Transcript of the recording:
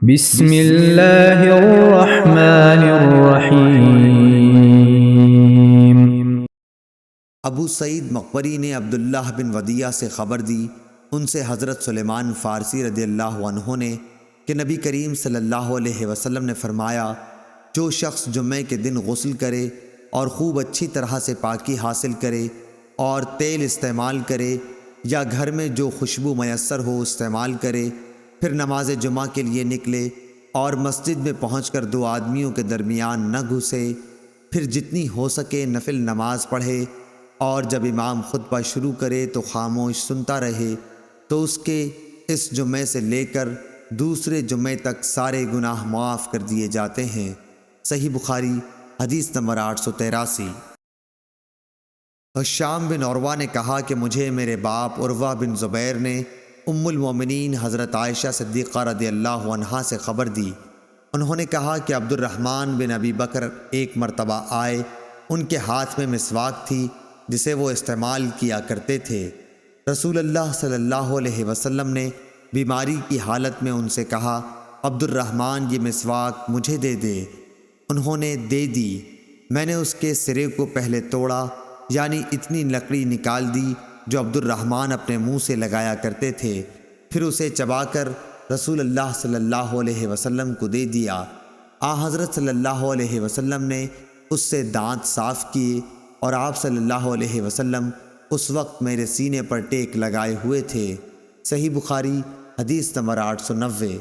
بسم اللہ الرحمن الرحیم۔ ابو سعید مقبری نے عبداللہ بن ودیعہ سے خبر دی، ان سے حضرت سلیمان فارسی رضی اللہ عنہ نے کہ نبی کریم صلی اللہ علیہ وسلم نے فرمایا، جو شخص جمعے کے دن غسل کرے اور خوب اچھی طرح سے پاکی حاصل کرے اور تیل استعمال کرے یا گھر میں جو خوشبو میسر ہو استعمال کرے، پھر نماز جمعہ کے لیے نکلے اور مسجد میں پہنچ کر دو آدمیوں کے درمیان نہ گھسے، پھر جتنی ہو سکے نفل نماز پڑھے اور جب امام خطبہ شروع کرے تو خاموش سنتا رہے، تو اس کے اس جمعے سے لے کر دوسرے جمعے تک سارے گناہ معاف کر دیے جاتے ہیں۔ صحیح بخاری حدیث نمبر 883۔ ہشام بن عروہ نے کہا کہ مجھے میرے باپ عروہ بن زبیر نے ام المومنین حضرت عائشہ صدیقہ رضی اللہ عنہا سے خبر دی۔ انہوں نے کہا کہ عبد الرحمن بن ابی بکر ایک مرتبہ آئے، ان کے ہاتھ میں مسواک تھی جسے وہ استعمال کیا کرتے تھے۔ رسول اللہ صلی اللہ علیہ وسلم نے بیماری کی حالت میں ان سے کہا، عبد الرحمن یہ مسواک مجھے دے دے۔ انہوں نے دے دی۔ میں نے اس کے سرے کو پہلے توڑا، یعنی اتنی لکڑی نکال دی جو عبد الرحمن اپنے منہ سے لگایا کرتے تھے، پھر اسے چبا کر رسول اللہ صلی اللہ علیہ وسلم کو دے دیا۔ حضرت صلی اللہ علیہ وسلم نے اس سے دانت صاف کیے اور آپ صلی اللہ علیہ وسلم اس وقت میرے سینے پر ٹیک لگائے ہوئے تھے۔ صحیح بخاری حدیث نمبر 890۔